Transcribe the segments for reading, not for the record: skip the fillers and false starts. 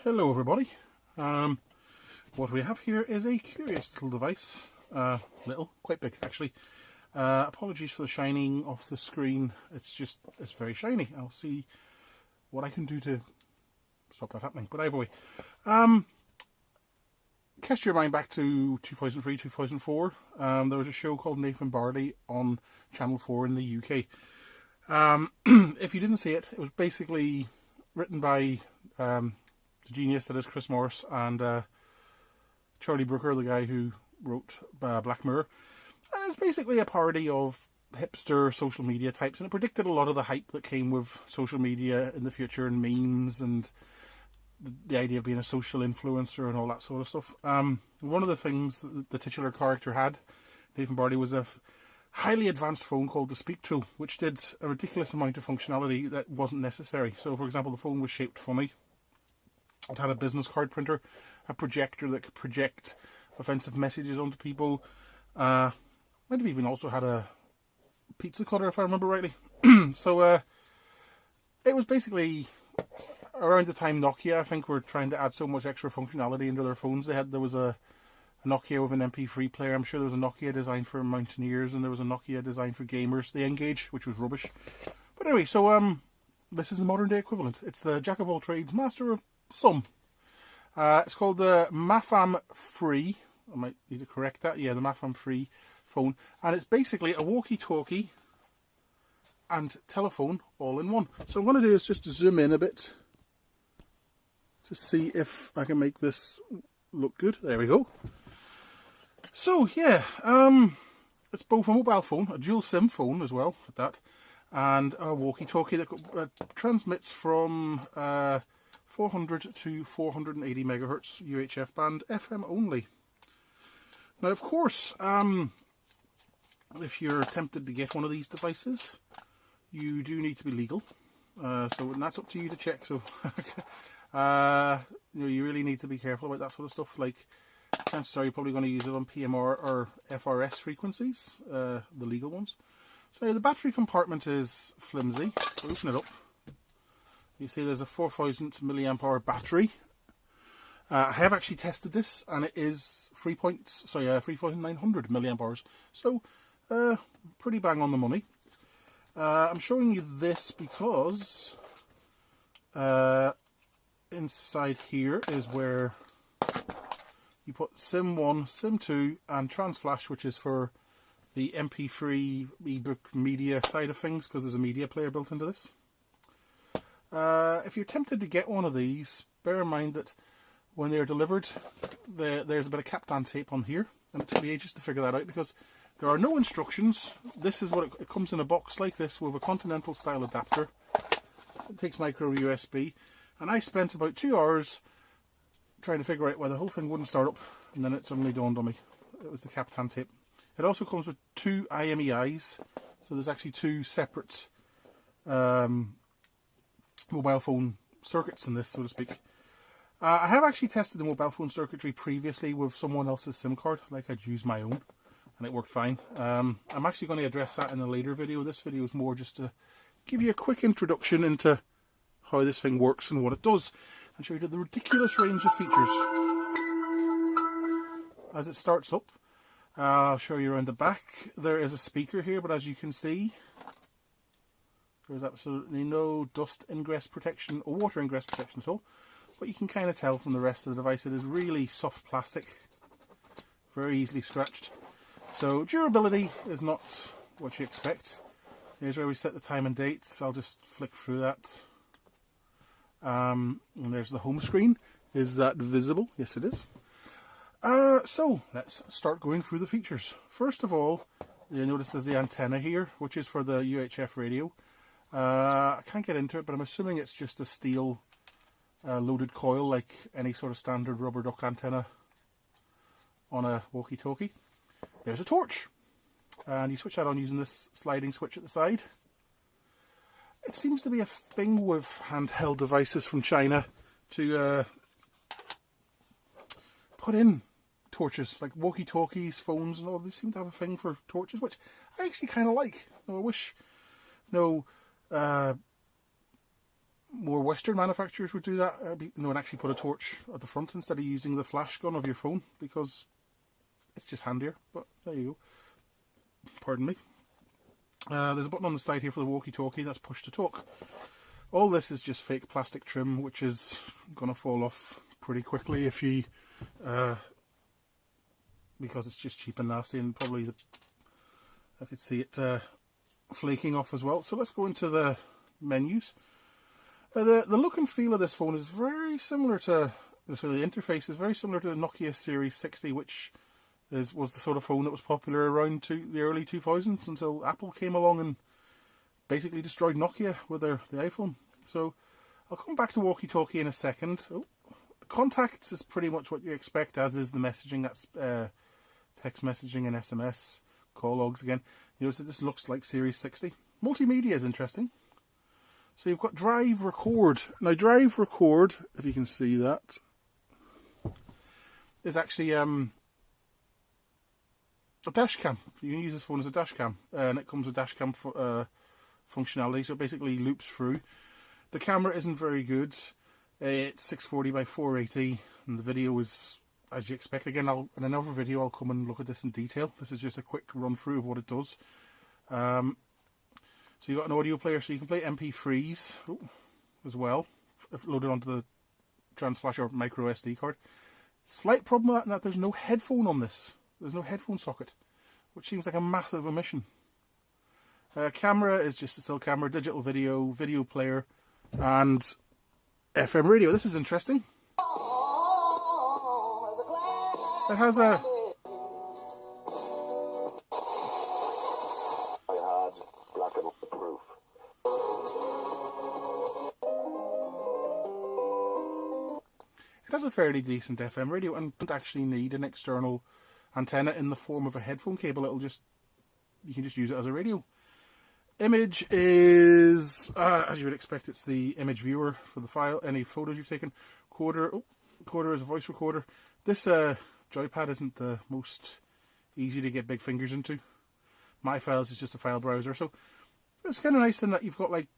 Hello everybody. What we have here is a curious little device. Quite big actually. Apologies for the shining off the screen. It's very shiny. I'll see what I can do to stop that happening. But either way, cast your mind back to 2003, 2004. There was a show called Nathan Barley on Channel 4 in the UK. If you didn't see it, it was basically written by the genius that is Chris Morris and Charlie Brooker, the guy who wrote Black Mirror. And it's basically a parody of hipster social media types, and it predicted a lot of the hype that came with social media in the future and memes and the idea of being a social influencer and all that sort of stuff. One of the things that the titular character had, Nathan Barley, was a highly advanced phone called the Speak Tool, which did a ridiculous amount of functionality that wasn't necessary. So, for example, the phone was shaped funny. It had a business card printer, a projector that could project offensive messages onto people. Might have even also had a pizza cutter, if I remember rightly. So it was basically around the time Nokia, I think, were trying to add so much extra functionality into their phones. There was a Nokia with an MP3 player. I'm sure there was a Nokia designed for mountaineers, and there was a Nokia designed for gamers, the N-Gage, which was rubbish. But anyway, so this is the modern day equivalent. It's the jack of all trades, master of some. It's called the Mafam M2. I might need to correct that. Yeah, the Mafam M2 phone. And it's basically a walkie-talkie and telephone all in one. So what I'm going to do is just zoom in a bit to see if I can make this look good. There we go. So yeah, it's both a mobile phone, a dual SIM phone as well at that, and a walkie-talkie that transmits from 400 to 480 megahertz UHF band, FM only. Now, of course, if you're tempted to get one of these devices, you do need to be legal. So that's up to you to check. So you really need to be careful about that sort of stuff. Like, chances are you're probably going to use it on PMR or FRS frequencies, the legal ones. So the battery compartment is flimsy. So open it up. You see there's a 4000 milliamp hour battery. I have actually tested this, and it is 3,900 milliamp hours. So pretty bang on the money. I'm showing you this because inside here is where you put SIM 1, SIM 2 and Transflash, which is for the MP3 ebook media side of things, because there's a media player built into this. If you're tempted to get one of these, bear in mind that when they're delivered, there's a bit of Kapton tape on here, and it took me ages to figure that out because there are no instructions. This is what it comes in a box like this with a Continental style adapter. It takes micro USB, and I spent about 2 hours trying to figure out why the whole thing wouldn't start up, and then it suddenly dawned on me. It was the Kapton tape. It also comes with 2 IMEIs, so there's actually 2 separate mobile phone circuits in this, so to speak. I have actually tested the mobile phone circuitry previously with someone else's SIM card, like I'd used my own, and it worked fine. I'm actually going to address that in a later video. This video is more just to give you a quick introduction into how this thing works and what it does, and show you the ridiculous range of features. As it starts up, I'll show you around the back. There is a speaker here, but as you can see, there's absolutely no dust ingress protection or water ingress protection at all. But you can kind of tell from the rest of the device it is really soft plastic, very easily scratched. So durability is not what you expect. Here's where we set the time and dates. I'll just flick through that. And there's the home screen. Is that visible? Yes, it is. So let's start going through the features. First of all, you notice there's the antenna here, which is for the UHF radio. I can't get into it, but I'm assuming it's just a steel loaded coil, like any sort of standard rubber duck antenna on a walkie-talkie. There's a torch, and you switch that on using this sliding switch at the side. It seems to be a thing with handheld devices from China to put in torches, like walkie-talkies, phones, and all. They seem to have a thing for torches, which I actually kind of like. I wish more Western manufacturers would do that, and actually put a torch at the front instead of using the flash gun of your phone, because it's just handier. But there you go. Pardon me. There's a button on the side here for the walkie-talkie, that's push to talk. All this is just fake plastic trim, which is going to fall off pretty quickly if you, because it's just cheap and nasty, and probably I could see it flaking off as well. So let's go into the menus. The look and feel of this phone is very similar to, so the interface is very similar to the Nokia Series 60, which was the sort of phone that was popular around the early 2000s until Apple came along and basically destroyed Nokia with the iPhone. So I'll come back to walkie-talkie in a second. Oh, the contacts is pretty much what you expect, as is the messaging. That's text messaging and SMS, call logs again. You notice that this looks like Series 60. Multimedia is interesting. So you've got drive record. Now drive record, if you can see that, is actually a dash cam. You can use this phone as a dash cam, and it comes with dash cam functionality, so it basically loops through. The camera isn't very good. It's 640 by 480, and the video is as you expect. Again, in another video I'll come and look at this in detail. This is just a quick run through of what it does. So you've got an audio player, so you can play MP3s as well, if loaded onto the Transflash or micro SD card. Slight problem with that there's no headphone on this. There's no headphone socket, which seems like a massive omission. Camera is just a still camera, digital video, video player, and FM radio. This is interesting. It has a... It has a fairly decent FM radio and doesn't actually need an external antenna in the form of a headphone cable. You can just use it as a radio. Image is, as you would expect, it's the image viewer for the file, any photos you've taken. Recorder is a voice recorder. This joypad isn't the most easy to get big fingers into. My Files is just a file browser, so it's kind of nice in that you've got, like,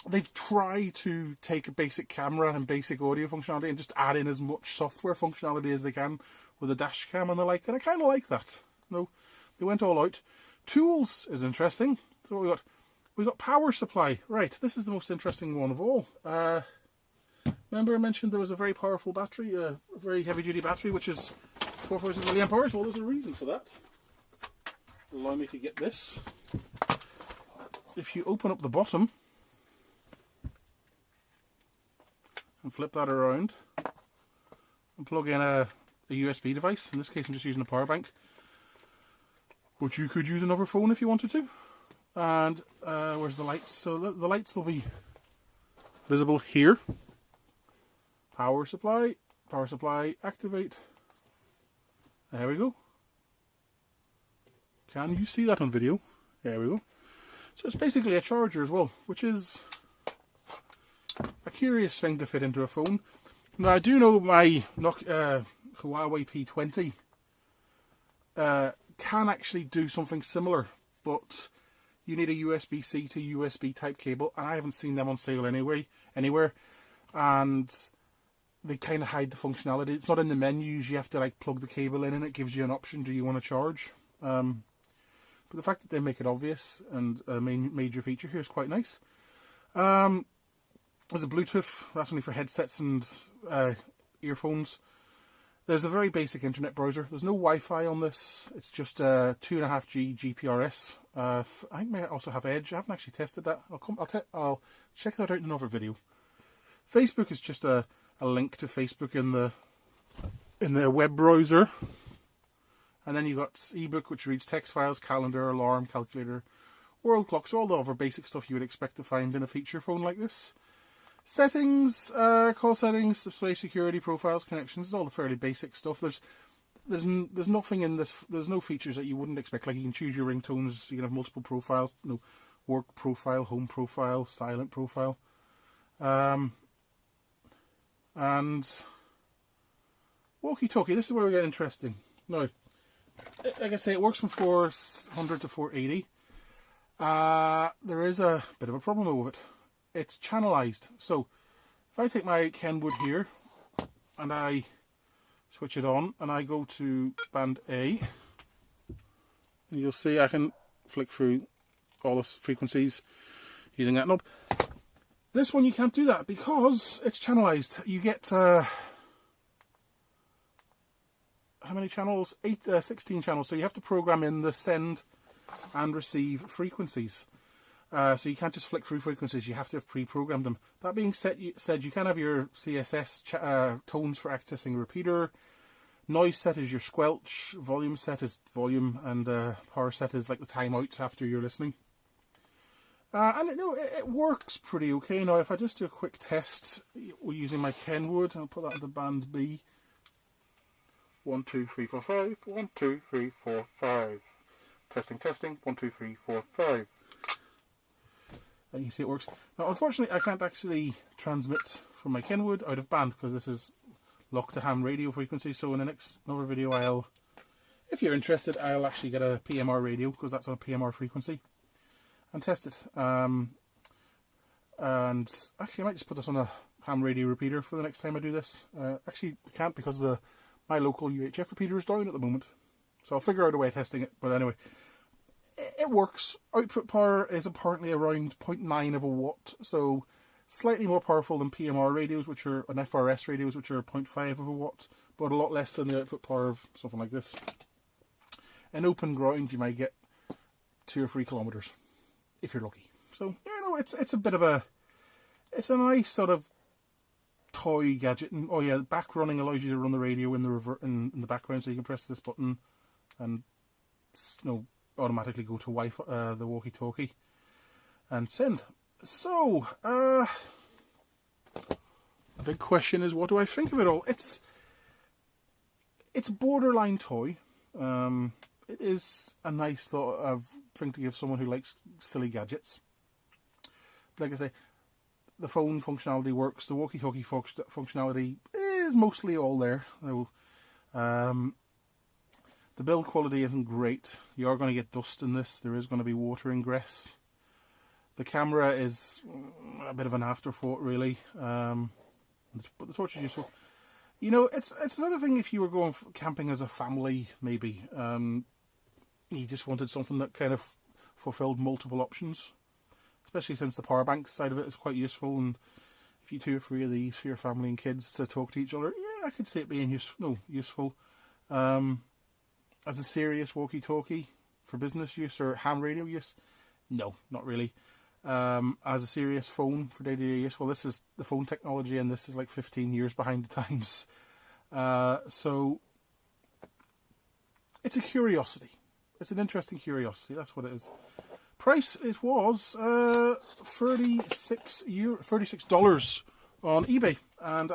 they've tried to take a basic camera and basic audio functionality and just add in as much software functionality as they can with a dash cam and the like, and I kind of like that. No, they went all out. Tools is interesting. So what we got power supply. Right, this is the most interesting one of all. Remember I mentioned there was a very powerful battery, a very heavy duty battery, which is 4,000 milliamp hours. Well, there's a reason for that. Allow me to get this. If you open up the bottom and flip that around and plug in a USB device, in this case I'm just using a power bank, but you could use another phone if you wanted to. And where's the lights? So the lights will be visible here. Power supply, activate. There we go. Can you see that on video? There we go. So it's basically a charger as well, which is a curious thing to fit into a phone. Now I do know my Huawei P20 can actually do something similar, but you need a USB-C to USB type cable, and I haven't seen them on sale anywhere, and they kind of hide the functionality. It's not in the menus. You have to like plug the cable in, and it gives you an option. Do you want to charge? But the fact that they make it obvious and a major feature here is quite nice. There's a Bluetooth. That's only for headsets and earphones. There's a very basic internet browser. There's no Wi-Fi on this. It's just 2.5G GPRS. I think may also have Edge. I haven't actually tested that. I'll check that out in another video. Facebook is just a link to Facebook in the web browser. And then you've got ebook, which reads text files, calendar, alarm, calculator, world clock. So all the other basic stuff you would expect to find in a feature phone like this. Settings, call settings, display security, profiles, connections. It's all the fairly basic stuff. There's nothing in this. There's no features that you wouldn't expect. Like you can choose your ringtones. You can have multiple profiles. You know, work profile, home profile, silent profile, and walkie-talkie. This is where we get interesting. Now, like I say, it works from 400 to 480. There is a bit of a problem with it. It's channelized. So If I take my Kenwood here and I switch it on and I go to band A, and you'll see I can flick through all the frequencies using that knob. This one you can't do that because it's channelized. You get how many channels? 16 channels. So you have to program in the send and receive frequencies. So you can't just flick through frequencies. You have to have pre-programmed them. That being said, you can have your CSS tones for accessing a repeater. Noise set is your squelch. Volume set is volume, and power set is like the timeout after you're listening. And it works pretty okay. Now, if I just do a quick test using my Kenwood, I'll put that into band B. 1, 2, 3, 4, 5. 1, 2, 3, 4, 5. Testing, testing. 1, 2, 3, 4, 5. And you see it works. Now, unfortunately, I can't actually transmit from my Kenwood out of band because this is locked to ham radio frequency. So in the next another video, if you're interested, I'll actually get a PMR radio because that's on a PMR frequency and test it. And actually, I might just put this on a ham radio repeater for the next time I do this. Actually, I can't because my local UHF repeater is down at the moment. So I'll figure out a way of testing it. But anyway, it works. Output power is apparently around 0.9 of a watt, so slightly more powerful than PMR radios, which are an FRS radios, which are 0.5 of a watt, but a lot less than the output power of something like this. In open ground, you might get 2 or 3 kilometers if you're lucky. So it's a bit of it's a nice sort of toy gadget. And oh yeah, the back running allows you to run the radio in the background, so you can press this button and automatically go to Wi-Fi, the walkie-talkie, and send. So, the big question is, what do I think of it all? It's borderline toy. It is a nice sort of thing to give someone who likes silly gadgets. Like I say, the phone functionality works. The walkie-talkie functionality is mostly all there. The build quality isn't great. You are going to get dust in this. There is going to be water ingress. The camera is a bit of an afterthought, really. But the torch is useful. It's the sort of thing if you were going camping as a family, maybe. You just wanted something that kind of fulfilled multiple options. Especially since the power bank side of it is quite useful. And if you 2 or 3 of these for your family and kids to talk to each other, yeah, I could see it being useful. As a serious walkie-talkie for business use or ham radio use, no, not really. As a serious phone for day-to-day use, well, this is the phone technology, and this is like 15 years behind the times. So it's a curiosity. It's an interesting curiosity. That's what it is. Price, it was $36 on eBay, and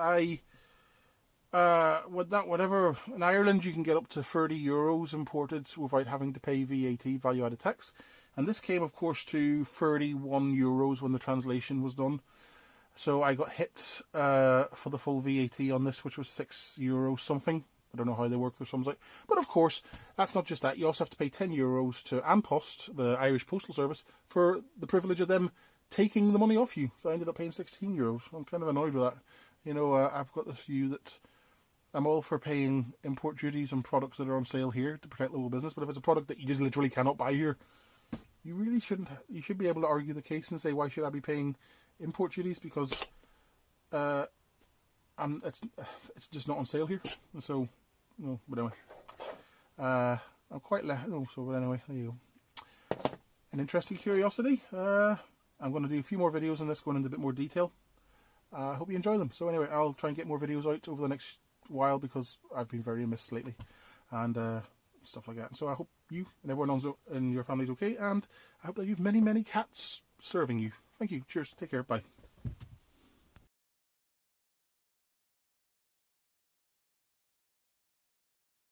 whatever, in Ireland you can get up to €30 imported without having to pay VAT, value added tax, and this came of course to €31 when the translation was done. So I got hit for the full VAT on this, which was €6 something. I don't know how they work their sums out, but of course that's not just that. You also have to pay €10 to An Post, the Irish postal service, for the privilege of them taking the money off you. So I ended up paying €16. I'm kind of annoyed with that. I've got this view that I'm all for paying import duties on products that are on sale here to protect local business, but if it's a product that you just literally cannot buy here, you really shouldn't. You should be able to argue the case and say, why should I be paying import duties? Because it's just not on sale here. So, but anyway, I'm quite but anyway, there you go. An interesting curiosity. I'm going to do a few more videos on this, going into a bit more detail. I hope you enjoy them. So anyway, I'll try and get more videos out over the next while because I've been very amiss lately and stuff like that. And so I hope you and everyone else in your family is okay, and I hope that you've many, many cats serving you. Thank you. Cheers. Take care. Bye.